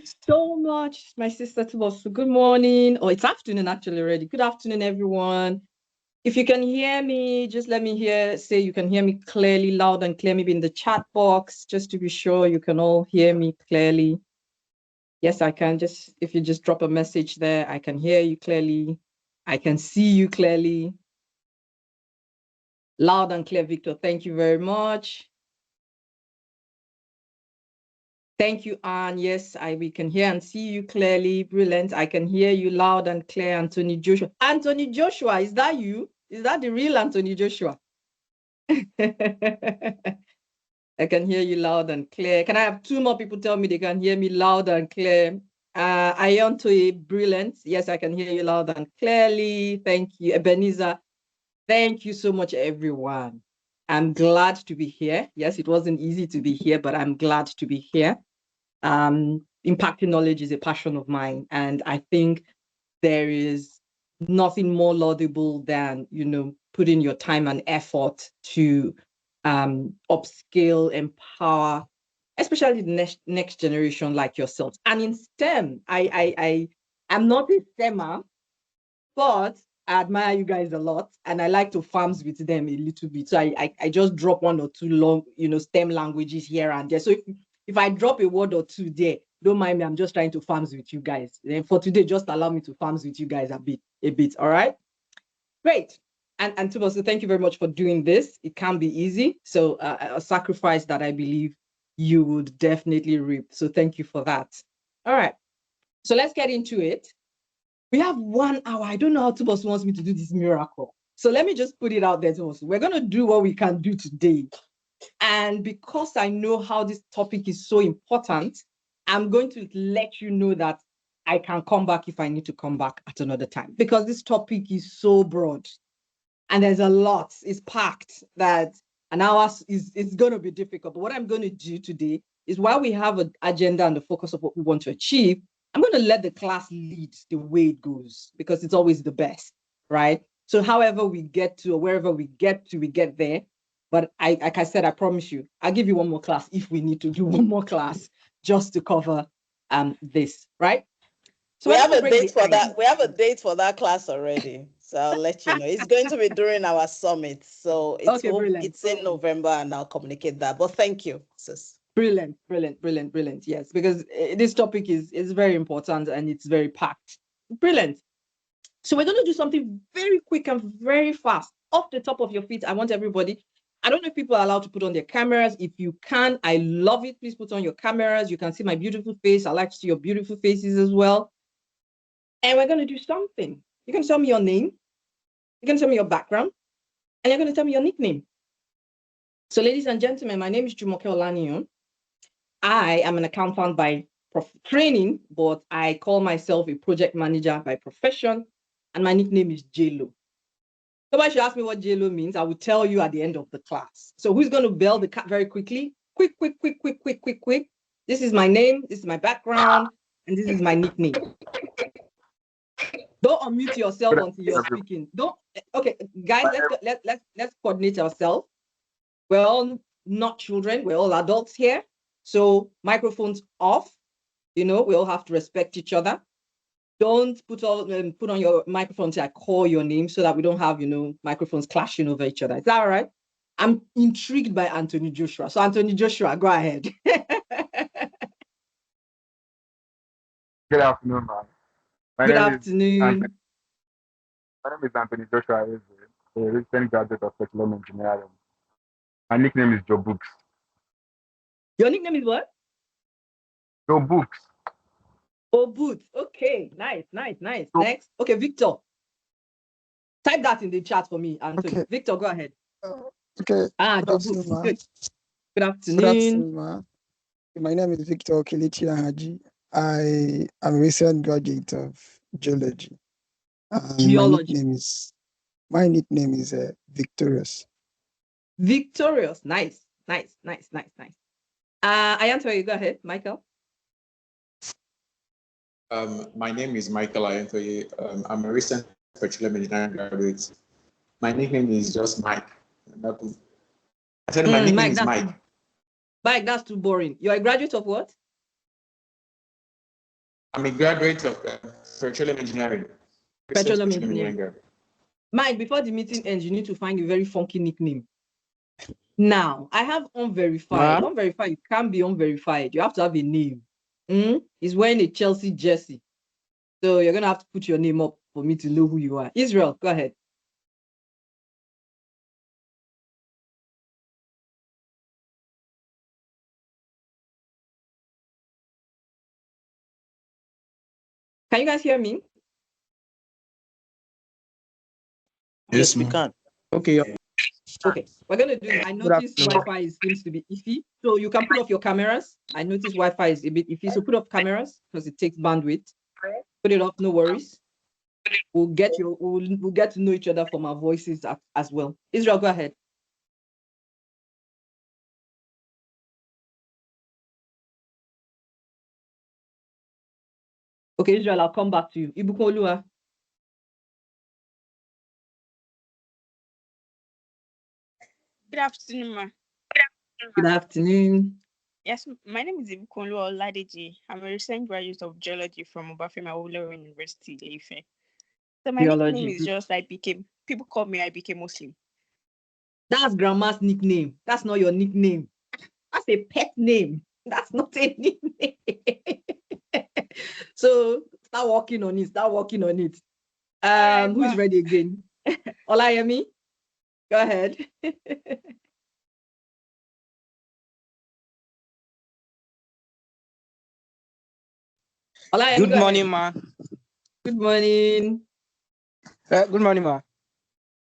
So much, my sister Tubosu. Good morning. Oh, it's afternoon actually already. Good afternoon, everyone. If you can hear me, just let me say you can hear me clearly, loud and clear, maybe in the chat box, just to be sure you can all hear me clearly. Yes, I can. If you just drop a message there, I can hear you clearly. I can see you clearly. Loud and clear, Victor. Thank you very much. Thank you, Anne. Yes, we can hear and see you clearly. Brilliant. I can hear you loud and clear, Anthony Joshua. Anthony Joshua, is that you? Is that the real Anthony Joshua? I can hear you loud and clear. Can I have two more people tell me they can hear me loud and clear? Ayontoye, brilliant. Yes, I can hear you loud and clearly. Thank you. Ebenezer, thank you so much, everyone. I'm glad to be here. Yes, it wasn't easy to be here, but I'm glad to be here. Impacting knowledge is a passion of mine. And I think there is nothing more laudable than, putting your time and effort to upskill, empower, especially the next generation like yourselves. And in STEM, I'm not a STEMmer, but I admire you guys a lot, and I like to farms with them a little bit. So I just drop one or two long, STEM languages here and there. So if I drop a word or two there, don't mind me. I'm just trying to farms with you guys. And for today, just allow me to farms with you guys a bit. All right. Great. And Tubosu, thank you very much for doing this. It can be easy. So a sacrifice that I believe you would definitely reap. So thank you for that. All right. So let's get into it. We have 1 hour. I don't know how Tubosu wants me to do this miracle. So let me just put it out there, Tubosu. We're going to do what we can do today. And because I know how this topic is so important, I'm going to let you know that I can come back if I need to come back at another time, because this topic is so broad and there's a lot. It's packed that an hour is going to be difficult. But what I'm going to do today is, while we have an agenda and the focus of what we want to achieve, I'm going to let the class lead the way it goes, because it's always the best, right? So however we get to, or wherever we get to, we get there. But like I said, I promise you, I'll give you one more class if we need to do one more class just to cover this, right? So we have a date for that. We have a date for that class already. So I'll let you know. It's going to be during our summit. So it's in November, and I'll communicate that. But thank you, sis. Brilliant. Yes, because this topic is very important and it's very packed. Brilliant. So we're going to do something very quick and very fast. Off the top of your feet, I want everybody. I don't know if people are allowed to put on their cameras. If you can, I love it. Please put on your cameras. You can see my beautiful face. I like to see your beautiful faces as well. And we're going to do something. You're going to tell me your name. You're going to tell me your background. And you're going to tell me your nickname. So ladies and gentlemen, my name is Jumoke Olaniyan. I am an accountant by training, but I call myself a project manager by profession. And my nickname is JLo. Somebody should ask me what JLo means. I will tell you at the end of the class. So who's going to bell the cat very quickly? Quick. This is my name. This is my background. And this is my nickname. Don't unmute yourself until you're speaking. Okay, guys, let's coordinate ourselves. We're all not children. We're all adults here. So microphones off. We all have to respect each other. Don't put on your microphone till I call your name, so that we don't have, microphones clashing over each other. Is that all right? I'm intrigued by Anthony Joshua. So Anthony Joshua, go ahead. Good afternoon, man. Good afternoon. My name is Anthony Joshua, a recent graduate of petroleum engineering. My nickname is Joe Books. Your nickname is what? Joe Books. Oh, Boots. Okay, nice. Next. Okay, Victor. Type that in the chat for me, Anthony. Okay. Victor, go ahead. Okay. Good afternoon, ma. Good afternoon. Good afternoon, ma. My name is Victor Kelechi Haji. I am a recent graduate of geology. Geology. My nickname is Victorious. Victorious. Nice. Ayantoye, go ahead, Michael. My name is Michael Ayantoye. I'm a recent petroleum engineering graduate. My nickname is just Mike. I said my nickname is Mike. Mike, that's too boring. You're a graduate of what? I'm a graduate of petroleum engineering. Petroleum engineering. Mike, before the meeting ends, you need to find a very funky nickname. Now, I have unverified. Unverified can't be unverified. You have to have a name. He's wearing a Chelsea jersey. So you're going to have to put your name up for me to know who you are. Israel, go ahead. Can you guys hear me? Yes, we can. Okay. Okay. We're going to do this. I noticed Wi-Fi seems to be iffy. So you can put off your cameras. I noticed Wi-Fi is a bit iffy. So put off cameras because it takes bandwidth. Put it off, no worries. We'll get to know each other from our voices as well. Israel, go ahead. Okay, Israel, I'll come back to you. Ibukolua. Good afternoon, ma. Good afternoon. Yes, my name is Ibukolua Oladeji. I'm a recent graduate of geology from Obafemi Awolowo University, Ife. So my nickname is just people call me I became Muslim. That's grandma's nickname. That's not your nickname. That's a pet name. That's not a nickname. So start working on it. Who is ready again? Olayemi, go ahead. Olayemi, good morning, ma. Good morning. Good morning, ma.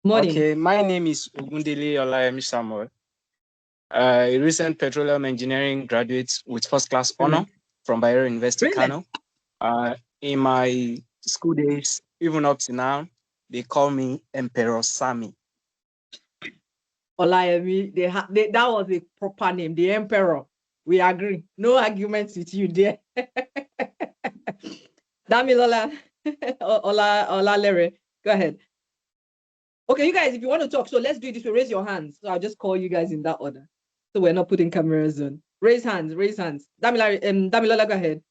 Morning. Okay, my name is Ogundele Olayemi Samuel. A recent petroleum engineering graduate with first class honor from Bayero University, Kano. In my school days, even up to now, they call me Emperor Sami. Olayemi, that was a proper name, the Emperor. We agree. No arguments with you there. Damilola, Olalere, go ahead. Okay, you guys, if you want to talk, so let's do this. Raise your hands. So I'll just call you guys in that order. So we're not putting cameras on. Raise hands, raise hands. Damilola, go ahead.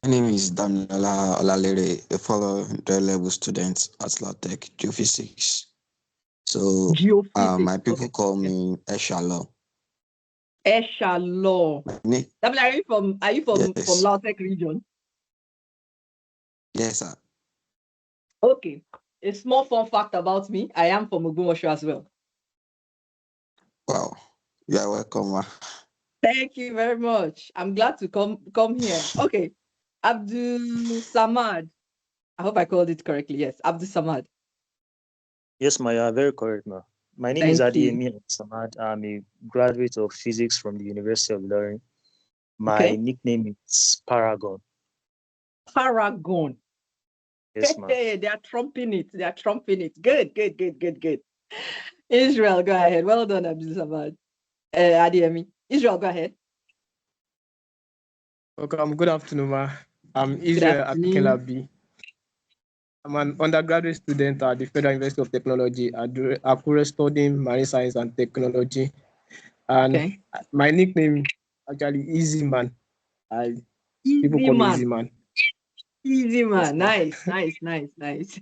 My name is Damilola Olalere, a fellow level student at LATEC, Geophysics. So my people call me Eshalo. Eshalo. Damilola, are you from LATEC region? Yes, sir. Okay. A small fun fact about me, I am from Ogumosho as well. Wow. You are welcome. Thank you very much. I'm glad to come here. Okay. Abdul Samad. I hope I called it correctly. Yes, Abdul Samad. Yes, ma, you are very correct, ma. My name is Adeyemi Samad. I'm a graduate of physics from the University of Ilorin. My nickname is Paragon. Paragon. Yes, ma. Hey, they are trumping it. Good. Israel, go ahead. Well done, Abdul Samad. Adeyemi. Israel, go ahead. Okay, good afternoon, ma. I'm Israel Apikelabi. I'm an undergraduate student at the Federal University of Technology at Akure, studying marine science and technology. And my nickname is actually Easy Man. People call me Easy Man. Easy Man. Yes, nice.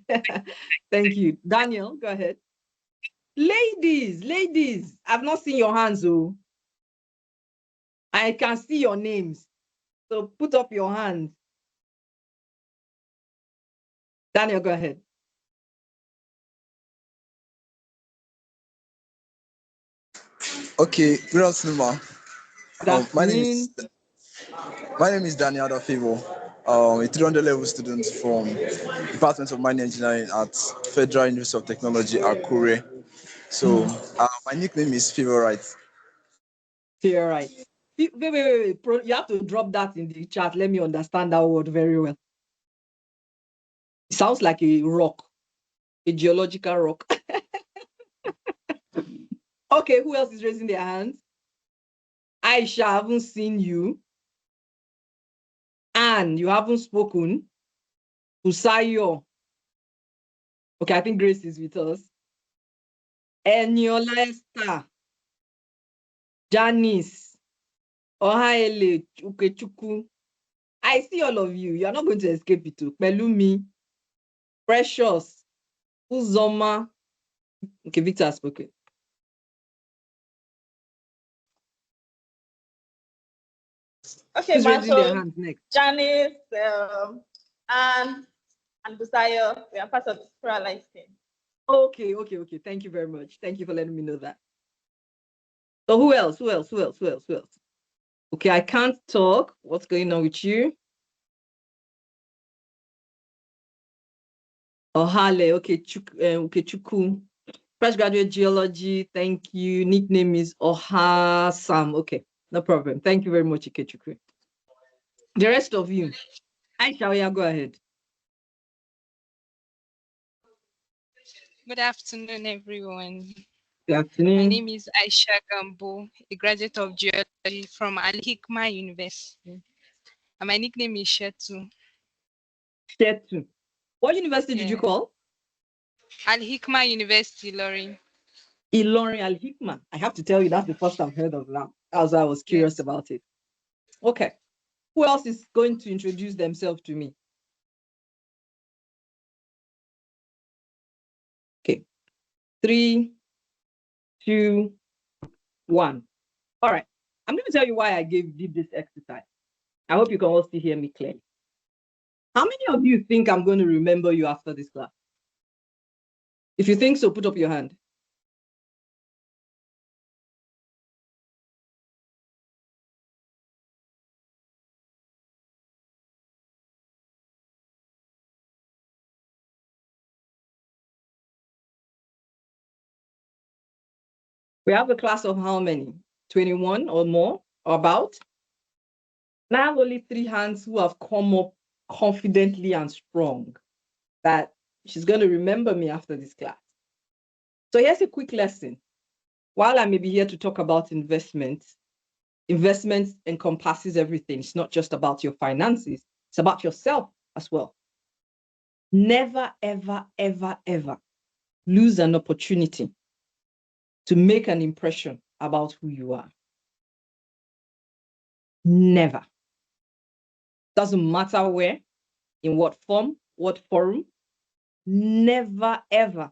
Thank you. Daniel, go ahead. Ladies, I've not seen your hands, oh. I can see your names. So put up your hands. Daniel, go ahead. Okay, good afternoon, ma. My name is Daniel Adafevo, a 300 level student from Department of Mining Engineering at Federal University of Technology, Akure. So my nickname is Favorite. Favorite. Wait. You have to drop that in the chat. Let me understand that word very well. It sounds like a rock, a geological rock. Okay, who else is raising their hands? Aisha, I haven't seen you. Anne, you haven't spoken. Usayo. Okay, I think Grace is with us. Eniola Esther. Janice. Ohaele Ukechukwu. I see all of you. You are not going to escape it too. Pelumi, Precious, Uzoma. Okay, Victor has spoken. Okay, who's raising their Marshall, hands next? Janice, and Busayo, we are part of the Spiral Life team. Okay. Thank you very much. Thank you for letting me know that. So who else? Okay, I can't talk. What's going on with you? Ohale, okay, Chuku. Fresh graduate geology, thank you. Nickname is Oha Sam. Okay, no problem. Thank you very much, Ikechukwu. The rest of you, Aisha, go ahead. Good afternoon, everyone. Good afternoon. My name is Aisha Gambo, a graduate of geology from Al Hikma University. And my nickname is Shetu. Shetu. What university did you call? Al Hikma University, Ilorin. Ilorin Al Hikma. I have to tell you, that's the first I've heard of that. As I was curious about it. Okay. Who else is going to introduce themselves to me? Okay. 3, 2, 1. All right. I'm going to tell you why I did this exercise. I hope you can all still hear me clearly. How many of you think I'm going to remember you after this class? If you think so, put up your hand. We have a class of how many? 21 or more, or about? Now I have only 3 hands who have come up confidently and strong that she's going to remember me after this class. So here's a quick lesson. While I may be here to talk about investments encompasses everything. It's not just about your finances. It's about yourself as well. Never, ever, ever, ever lose an opportunity to make an impression about who you are. Never. Doesn't matter where, in what form, what forum. Never, ever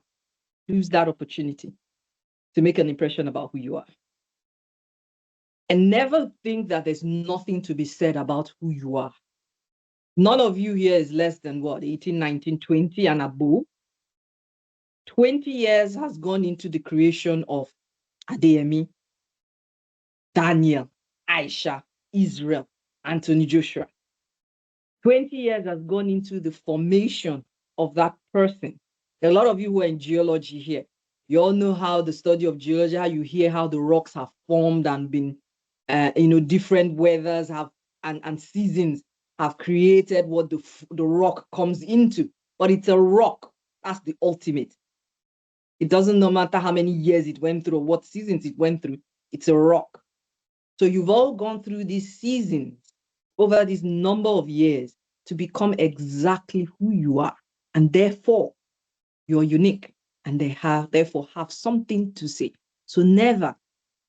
lose that opportunity to make an impression about who you are. And never think that there's nothing to be said about who you are. None of you here is less than what, 18, 19, 20 and above. 20 years has gone into the creation of Adeyemi, Daniel, Aisha, Israel, Anthony Joshua. 20 years has gone into the formation of that person. A lot of you who are in geology here, you all know how the study of geology, how you hear how the rocks have formed and been, different weathers have and seasons have created what the rock comes into. But it's a rock. That's the ultimate. It doesn't no matter how many years it went through, what seasons it went through, it's a rock. So you've all gone through these seasons over this number of years to become exactly who you are. And therefore, you're unique and therefore have something to say. So never,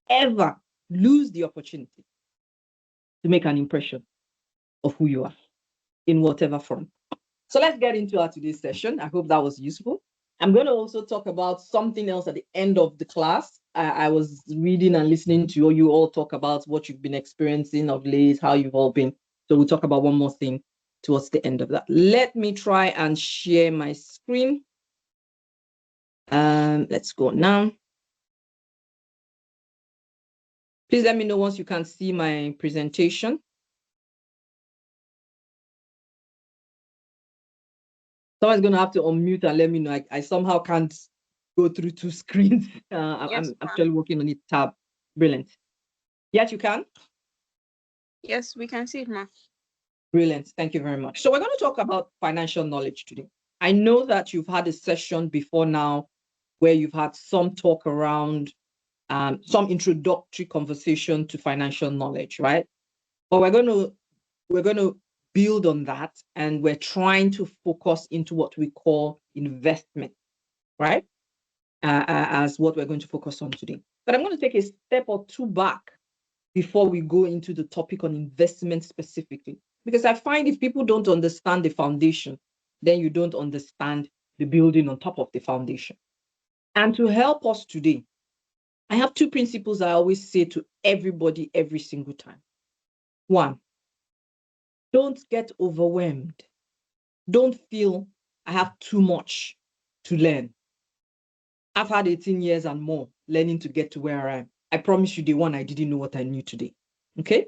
ever lose the opportunity to make an impression of who you are in whatever form. So let's get into our today's session. I hope that was useful. I'm going to also talk about something else at the end of the class. I was reading and listening to you all talk about what you've been experiencing of late, how you've all been. So we'll talk about one more thing towards the end of that. Let me try and share my screen. Let's go now. Please let me know once you can see my presentation. Someone's going to have to unmute and let me know. I somehow can't go through 2 screens. I'm actually working on it tab. Brilliant. Yes, you can? Yes, we can see it, ma. Brilliant. Thank you very much. So we're going to talk about financial knowledge today. I know that you've had a session before now where you've had some talk around some introductory conversation to financial knowledge, right? But we're going to build on that, and we're trying to focus into what we call investment, right? As what we're going to focus on today. But I'm going to take a step or 2 back before we go into the topic on investment specifically. Because I find if people don't understand the foundation, then you don't understand the building on top of the foundation. And to help us today, I have two principles I always say to everybody every single time. One, don't get overwhelmed. Don't feel I have too much to learn. I've had 18 years and more learning to get to where I am. I promise you, day one, I didn't know what I knew today. Okay?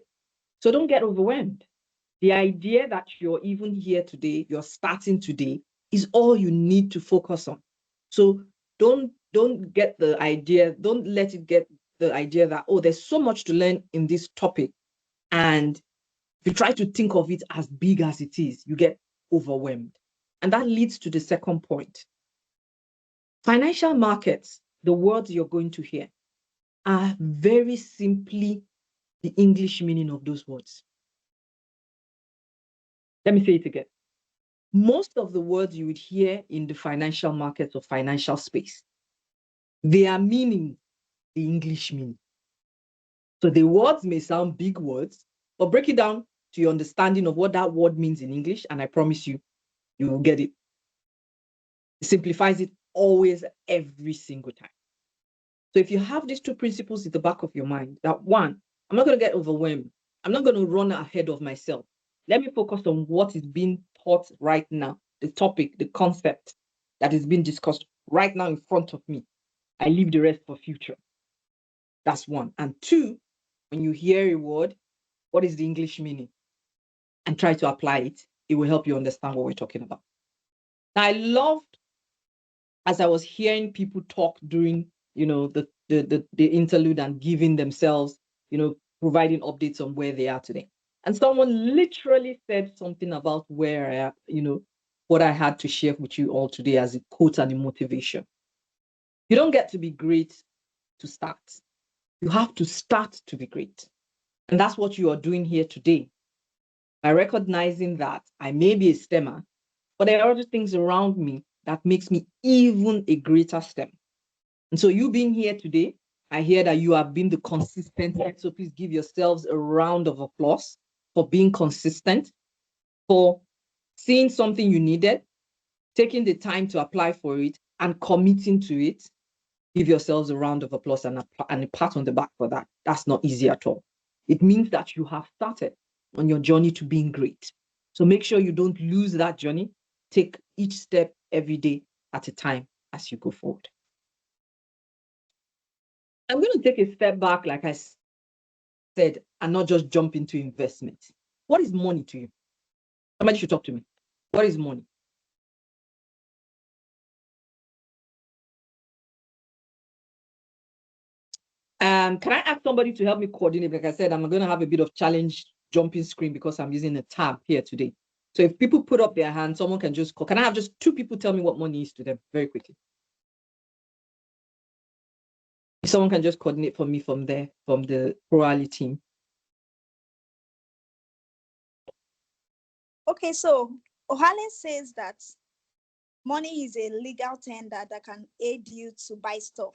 So don't get overwhelmed. The idea that you're even here today, you're starting today, is all you need to focus on. So don't get the idea, don't let it get the idea that, oh, there's so much to learn in this topic. And if you try to think of it as big as it is, you get overwhelmed. And that leads to the second point. Financial markets, the words you're going to hear, are very simply the English meaning of those words. Let me say it again. Most of the words you would hear in the financial markets or financial space, they are meaning the English meaning. So the words may sound big words, but break it down to your understanding of what that word means in English, and I promise you, you will get it. It simplifies it always, every single time. So if you have these two principles in the back of your mind, that one, I'm not going to get overwhelmed. I'm not going to run ahead of myself. Let me focus on what is being taught right now, the topic, the concept that is being discussed right now in front of me. I leave the rest for future. That's one. And two, when you hear a word, what is the English meaning? And try to apply it. It will help you understand what we're talking about. Now, I loved, as I was hearing people talk during, the interlude and giving themselves, providing updates on where they are today. And someone literally said something about where I am, what I had to share with you all today as a quote and a motivation. You don't get to be great to start. You have to start to be great. And that's what you are doing here today. By recognizing that I may be a STEMmer, but there are other things around me that makes me even a greater STEM. And so you being here today, I hear that you have been the consistent, so please give yourselves a round of applause for being consistent, for seeing something you needed, taking the time to apply for it, and committing to it. Give yourselves a round of applause and a pat on the back for that. That's not easy at all. It means that you have started on your journey to being great. So make sure you don't lose that journey. Take each step every day at a time as you go forward. I'm going to take a step back, like I said, and not just jump into investment. What is money to you? Somebody should talk to me. What is money? Can I ask somebody to help me coordinate? Like I said, I'm going to have a bit of challenge jumping screen because I'm using a tab here today. So if people put up their hand, someone can just call. Can I have just two people tell me what money is to them very quickly? If someone can just coordinate for me from there, from the Pro team. Okay, so Ohale says that money is a legal tender that can aid you to buy stuff.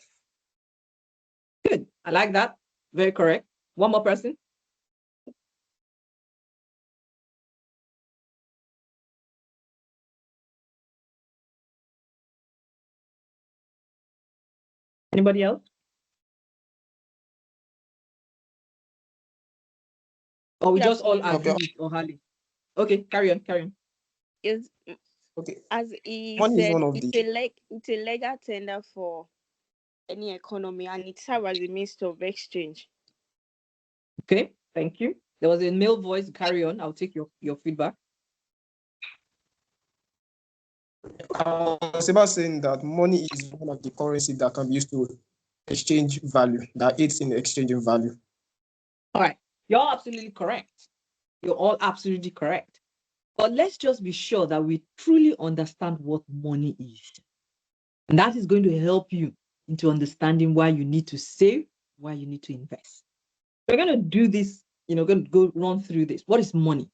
Good. I like that. Very correct. One more person. Anybody else? Or we just all agree with Ohale? Okay, carry on. Is okay. As he One said, it's a legal tender for any economy, and it serves as a means of exchange. Okay, thank you. There was a male voice. Carry on. I'll take your feedback. I was about saying that money is one of the currency that can be used to exchange value, that aids in exchanging value. All right, you're absolutely correct. You're all absolutely correct. But let's just be sure that we truly understand what money is. And that is going to help you into understanding why you need to save, why you need to invest. We're going to do this, going to go run through this. What is money?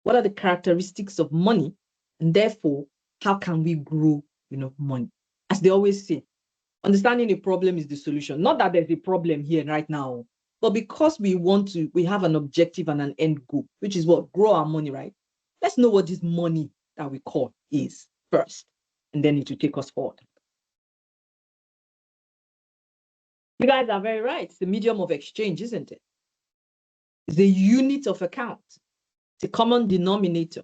What are the characteristics of money? And therefore, how can we grow, money? As they always say, understanding a problem is the solution. Not that there's a problem here right now. But because we have an objective and an end goal, which is what? Grow our money, right? Let's know what this money that we call is first, and then it will take us forward. You guys are very right. It's the medium of exchange, isn't it? It's a unit of account. It's a common denominator.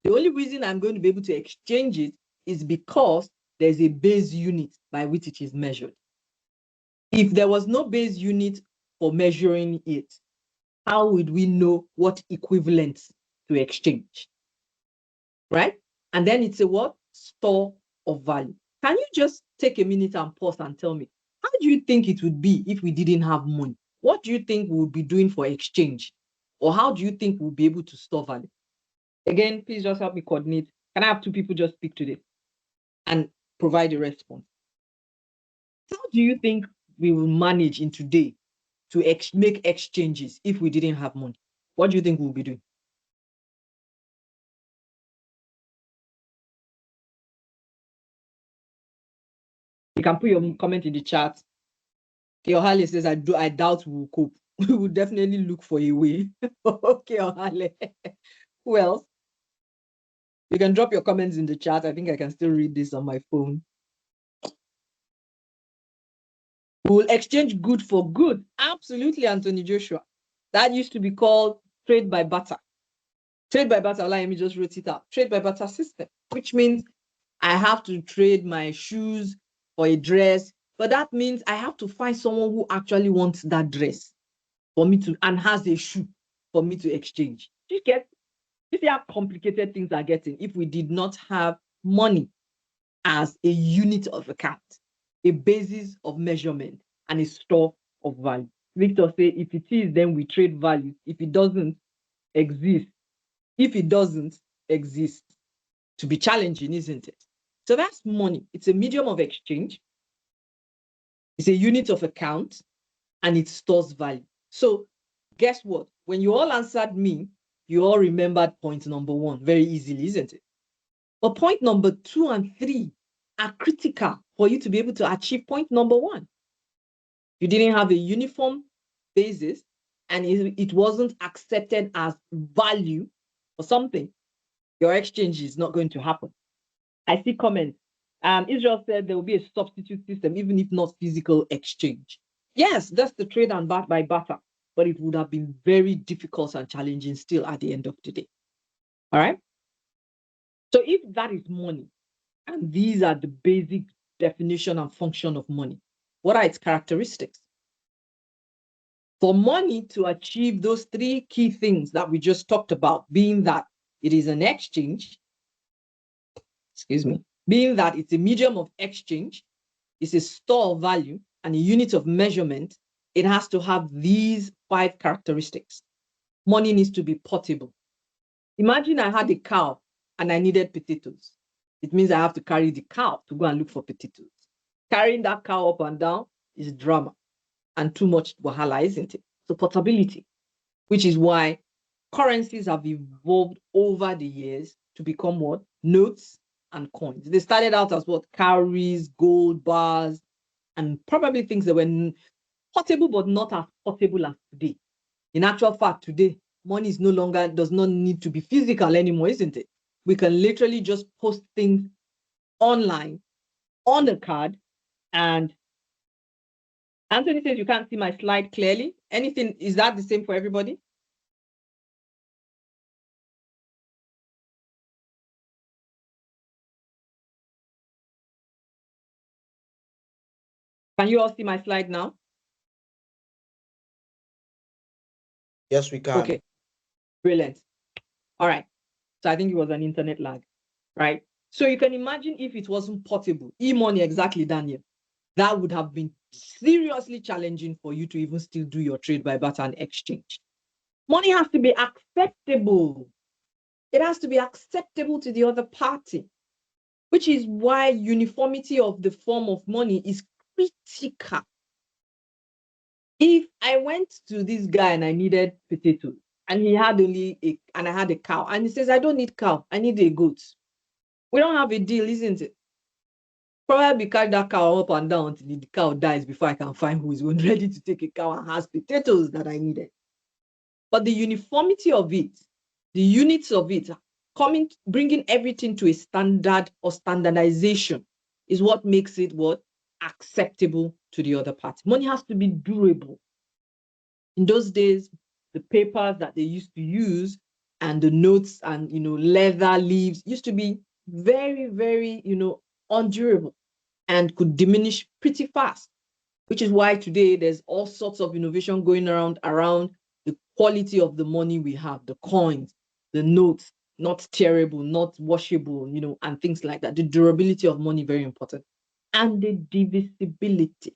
The only reason I'm going to be able to exchange it is because there's a base unit by which it is measured. If there was no base unit for measuring it, how would we know what equivalent to exchange? Right? And then it's a what? Store of value. Can you just take a minute and pause and tell me, how do you think it would be if we didn't have money? What do you think we would be doing for exchange? Or how do you think we'll be able to store value? Again, please just help me coordinate. Can I have two people just speak to this and provide a response? How do you think we will manage in today to make exchanges if we didn't have money? What do you think we'll be doing? You can put your comment in the chat. Ohale says, I doubt we'll cope. We will definitely look for a way. Okay, Ohale. Who else? You can drop your comments in the chat. I think I can still read this on my phone. We will exchange good for good. Absolutely, Anthony Joshua. That used to be called trade by barter. Trade by barter, let me just wrote it out. Trade by barter system, which means I have to trade my shoes for a dress, but that means I have to find someone who actually wants that dress for me to, and has a shoe for me to exchange. You see how complicated things are getting if we did not have money as a unit of account, a basis of measurement, and a store of value. Victor say, if it is, then we trade value. If it doesn't exist, to be challenging, isn't it? So that's money. It's a medium of exchange. It's a unit of account, and it stores value. So guess what? When you all answered me, you all remembered point number one very easily, isn't it? But point number 2 and 3 are critical for you to be able to achieve point number 1. You didn't have a uniform basis, and it wasn't accepted as value for something. Your exchange is not going to happen. I see comments. Israel said there will be a substitute system, even if not physical exchange. Yes, that's the trade and by barter, but it would have been very difficult and challenging still at the end of the day. All right. So if that is money, and these are the basic definition and function of money, what are its characteristics? For money to achieve those 3 key things that we just talked about, being that it is an exchange, being that it's a medium of exchange, it's a store of value, and a unit of measurement, it has to have these 5 characteristics. Money needs to be portable. Imagine I had a cow and I needed potatoes. It means I have to carry the cow to go and look for potatoes. Carrying that cow up and down is drama and too much wahala, isn't it? So portability, which is why currencies have evolved over the years to become what? Notes and coins. They started out as what? Cowries, gold bars, and probably things that were portable, but not as portable as today. In actual fact, today, money is does not need to be physical anymore, isn't it? We can literally just post things online on a card. And Anthony says you can't see my slide clearly. Anything, is that the same for everybody? Can you all see my slide now? Yes, we can. Okay, brilliant. All right, so I think it was an internet lag, right? So you can imagine if it wasn't portable, e-money, exactly, Daniel, that would have been seriously challenging for you to even still do your trade by barter and exchange. Money has to be acceptable. It has to be acceptable to the other party, which is why uniformity of the form of money is critical. If I went to this guy and I needed potatoes, and he had and I had a cow, and he says, I don't need cow, I need a goat. We don't have a deal, isn't it? probably carry that cow up and down until the cow dies before I can find who is ready to take a cow and has potatoes that I needed. But the uniformity of it, the units of it, bringing everything to a standard or standardization is what makes it what? Acceptable to the other party. Money has to be durable. In those days, the papers that they used to use and the notes and, leather leaves used to be very, very, undurable and could diminish pretty fast, which is why today there's all sorts of innovation going around the quality of the money we have, the coins, the notes, not tearable, not washable, and things like that. The durability of money, very important. And the divisibility.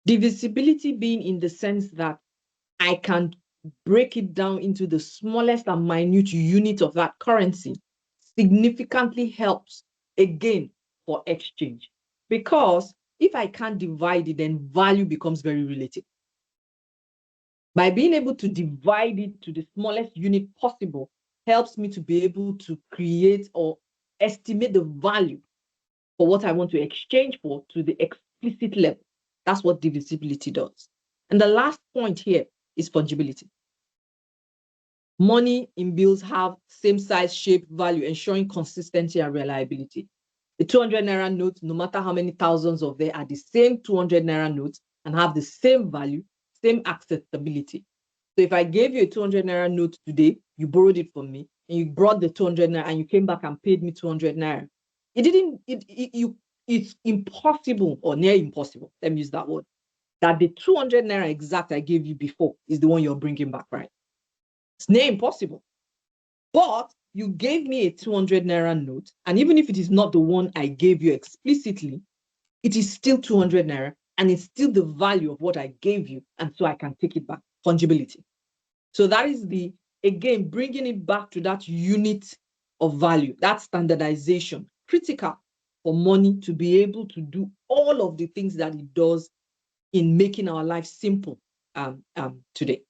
Divisibility being in the sense that I can break it down into the smallest and minute unit of that currency significantly helps, again, for exchange. Because if I can't divide it, then value becomes very relative. By being able to divide it to the smallest unit possible helps me to be able to create or estimate the value for what I want to exchange for to the explicit level. That's what divisibility does. And the last point here is fungibility. Money in bills have same size, shape, value, ensuring consistency and reliability. The 200 naira note, no matter how many thousands of there are the same 200 naira notes and have the same value, same acceptability. So if I gave you a 200 naira note today, you borrowed it from me, and you brought the 200 naira and you came back and paid me 200 naira. It's impossible or near impossible, let me use that word, that the 200 naira exact I gave you before is the one you're bringing back, right? It's near impossible. But you gave me a 200 naira note, and even if it is not the one I gave you explicitly, it is still 200 naira, and it's still the value of what I gave you, and so I can take it back. Fungibility. So that is again, bringing it back to that unit of value, that standardization, critical for money to be able to do all of the things that it does in making our life simple today.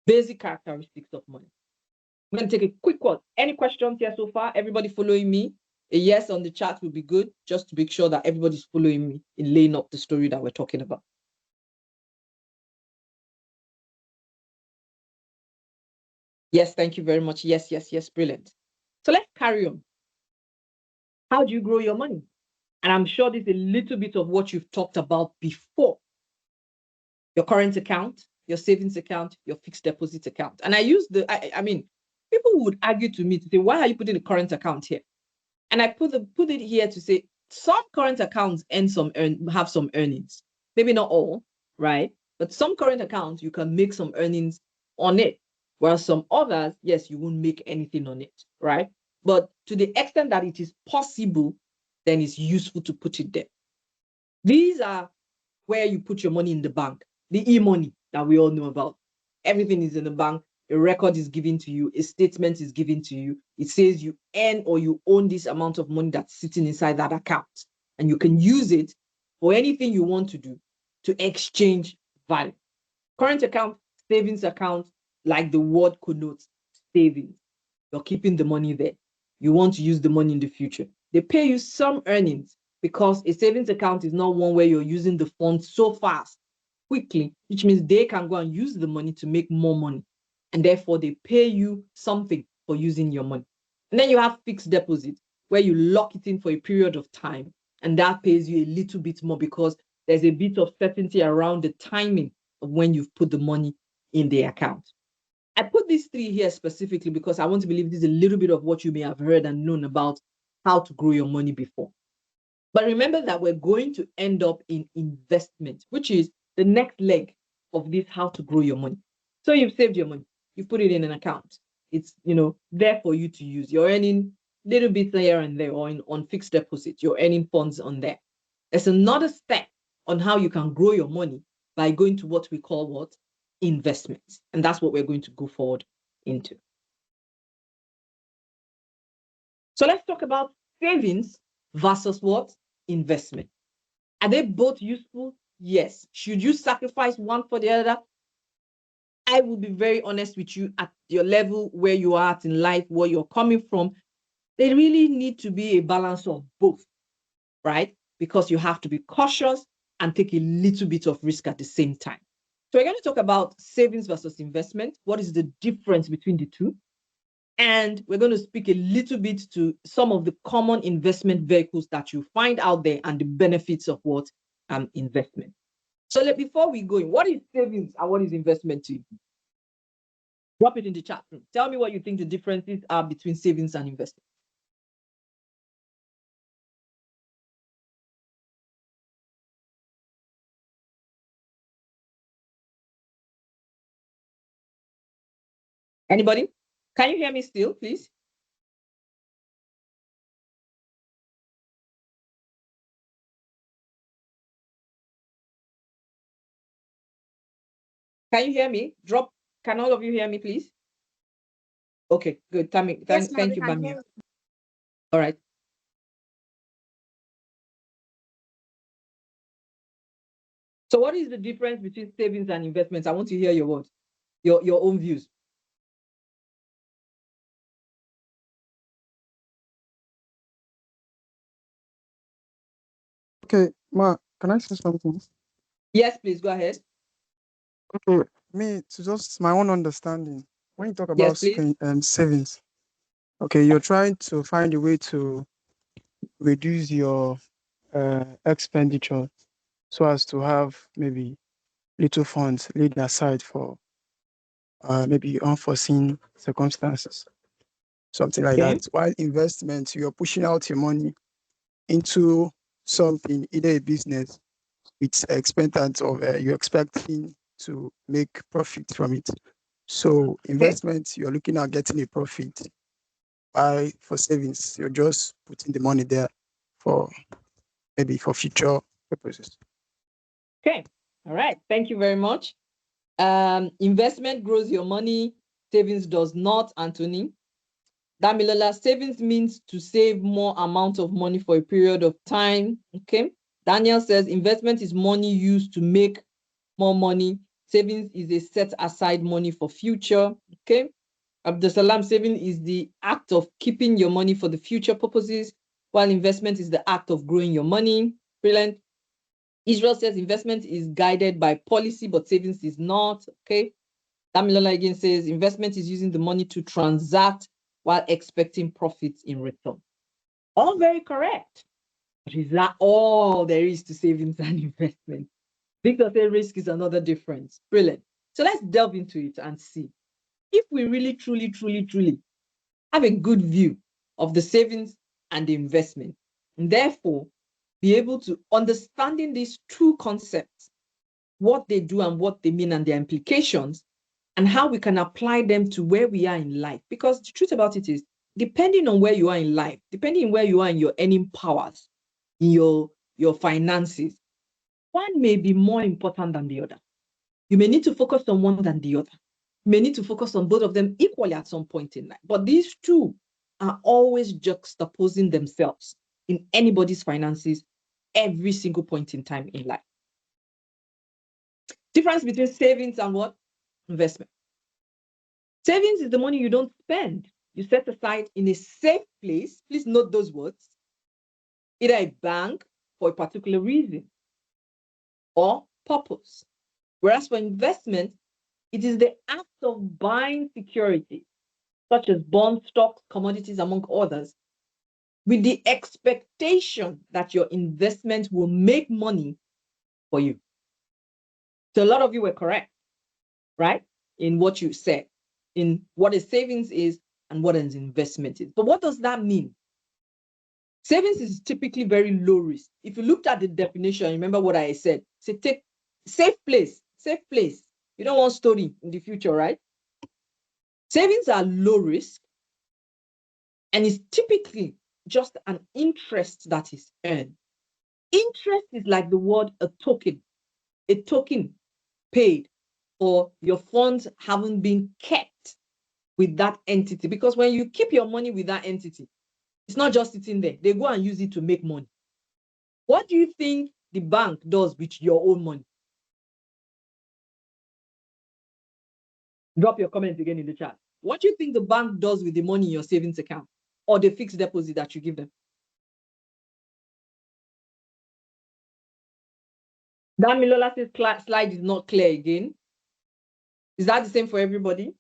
Basic characteristics of money. I'm going to take a quick one. Any questions here so far? Everybody following me? A yes on the chat would be good, just to make sure that everybody's following me in laying up the story that we're talking about. Yes, thank you very much. Yes, yes, yes, brilliant. So let's carry on. How do you grow your money? And I'm sure this is a little bit of what you've talked about before. Your current account, your savings account, your fixed deposit account. And I use I mean, people would argue to me to say, why are you putting the current account here? And I put it here to say some current accounts have some earnings. Maybe not all, right? But some current accounts, you can make some earnings on it. While some others, yes, you won't make anything on it, right? But to the extent that it is possible, then it's useful to put it there. These are where you put your money in the bank, the e-money that we all know about. Everything is in the bank. A record is given to you. A statement is given to you. It says you earn or you own this amount of money that's sitting inside that account. And you can use it for anything you want to do to exchange value. Current account, savings account, like the word connotes, savings. You're keeping the money there. You want to use the money in the future. They pay you some earnings because a savings account is not one where you're using the funds so fast, quickly, which means they can go and use the money to make more money. And therefore, they pay you something for using your money. And then you have fixed deposit, where you lock it in for a period of time. And that pays you a little bit more because there's a bit of certainty around the timing of when you've put the money in the account. I put these three here specifically because I want to believe this is a little bit of what you may have heard and known about how to grow your money before. But remember that we're going to end up in investment, which is the next leg of this how to grow your money. So you've saved your money, you put it in an account. It's there for you to use. You're earning little bits here and there, or on fixed deposit, you're earning funds on there. There's another step on how you can grow your money by going to what we call investments. And that's what we're going to go forward into. So let's talk about savings versus what? Investment. Are they both useful? Yes. Should you sacrifice one for the other? I will be very honest with you, at your level where you are at in life, where you're coming from, there really need to be a balance of both. right? Because you have to be cautious and take a little bit of risk at the same time. So we're going to talk about savings versus investment. What is the difference between the two? And we're going to speak a little bit to some of the common investment vehicles that you find out there and the benefits of what investment. So before we go in, what is savings and what is investment to you? Drop it in the chat room. Tell me what you think the differences are between savings and investment. Anybody? Can you hear me still, please? Can you hear me? Can all of you hear me, please? Okay, good. Thank you, Bamia. All right. So what is the difference between savings and investments? I want to hear your words, your own views. Okay, Ma, can I say something? Yes, please, go ahead. Okay, to just my own understanding, when you talk about savings, okay, you're trying to find a way to reduce your expenditure so as to have maybe little funds laid aside for maybe unforeseen circumstances, something like that. While investment, you're pushing out your money into something, either a business, it's expectant of you're expecting to make profit from it. So investment, you're looking at getting a profit. For savings, you're just putting the money there for maybe for future purposes. Okay, all right. Thank you very much. Investment grows your money, savings does not, Anthony. Damilola, savings means to save more amount of money for a period of time. Okay. Daniel says investment is money used to make more money. Savings is a set aside money for future. Okay. Abdusalam, saving is the act of keeping your money for the future purposes, while investment is the act of growing your money. Brilliant. Israel says investment is guided by policy, but savings is not. Okay. Damilola again says investment is using the money to transact while expecting profits in return. All very correct. But is that all there is to savings and investment? Victor says risk is another difference. Brilliant. So let's delve into it and see if we really, truly have a good view of the savings and the investment, and therefore be able to understanding these two concepts, what they do and what they mean and their implications, and how we can apply them to where we are in life. Because the truth about it is, depending on where you are in life, depending on where you are in your earning powers, in your finances, one may be more important than the other. You may need to focus on one than the other. You may need to focus on both of them equally at some point in life. But these two are always juxtaposing themselves in anybody's finances every single point in time in life. Difference between savings and what? Investment. Savings is the money you don't spend. You set aside in a safe place. Please note those words. Either a bank for a particular reason or purpose. Whereas for investment, it is the act of buying securities, such as bonds, stocks, commodities, among others, with the expectation that your investment will make money for you. So a lot of you were correct, right? In what you said, in what a savings is and what an investment is. But what does that mean? Savings is typically very low risk. If you looked at the definition, remember what I said, say take safe place. You don't want story in the future, right? Savings are low risk and it's typically just an interest that is earned. Interest is like the word a token paid for your funds haven't been kept with that entity. Because when you keep your money with that entity, it's not just sitting there. They go and use it to make money. What do you think the bank does with your own money? Drop your comments again in the chat. What do you think the bank does with the money in your savings account or the fixed deposit that you give them? Damilola says slide is not clear again. Is that the same for everybody?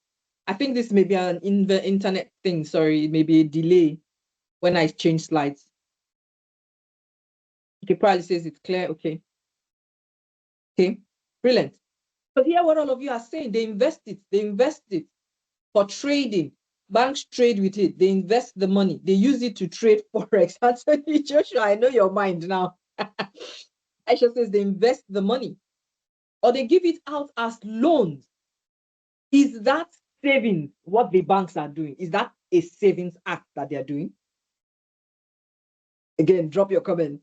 I think this may be an internet thing. Sorry, maybe a delay when I change slides. Okay, probably says it's clear. Okay. Okay, brilliant. But hear what all of you are saying. They invest it for trading. Banks trade with it. They invest the money. They use it to trade Forex. Anthony Joshua, I know your mind now. Aisha says they invest the money or they give it out as loans. Is that savings what the banks are doing? Is that a savings act that they're doing? Again, drop your comment.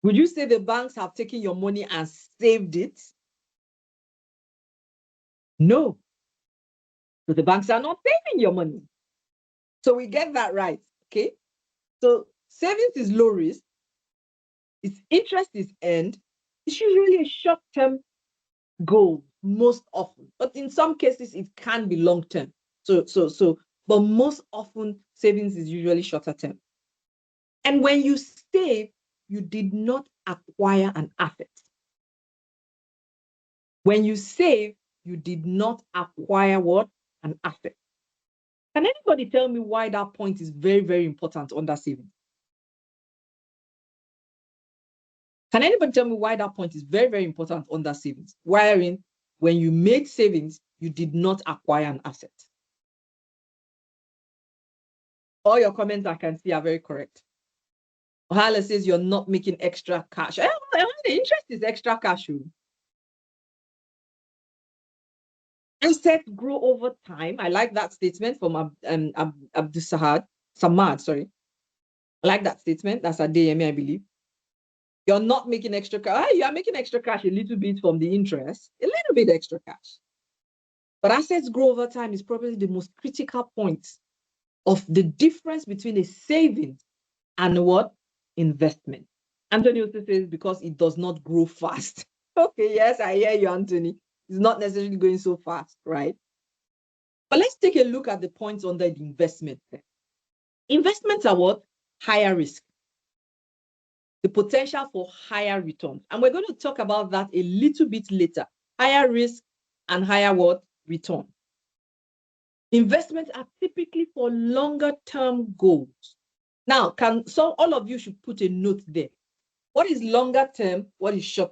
Would you say the banks have taken your money and saved it? No. So the banks are not saving your money. So we get that right, okay? So savings is low risk. Its interest is earned. It's usually a short-term goal most often, but in some cases it can be long-term. But most often savings is usually shorter term. And when you save, you did not acquire an asset. When you save, you did not acquire what? An asset. Can anybody tell me why that point is very, very important under savings? Can anybody tell me why that point is very, very important under savings? Wherein, when you made savings, you did not acquire an asset. All your comments I can see are very correct. Ohala says you're not making extra cash. The interest is extra cash. Assets grow over time. I like that statement from Abdul Samad, sorry. I like that statement. That's Adeyemi, I believe. You're not making extra cash. You are making extra cash a little bit from the interest, a little bit extra cash. But assets grow over time is probably the most critical point of the difference between a saving and what? Investment. Anthony also says because it does not grow fast. Okay, yes, I hear you, Anthony. It's not necessarily going so fast, right? But let's take a look at the points under the investment. Investments are what? Higher risk. The potential for higher returns. And we're going to talk about that a little bit later. Higher risk and higher what? Return. Investments are typically for longer term goals. Now, all of you should put a note there. What is longer term? What is short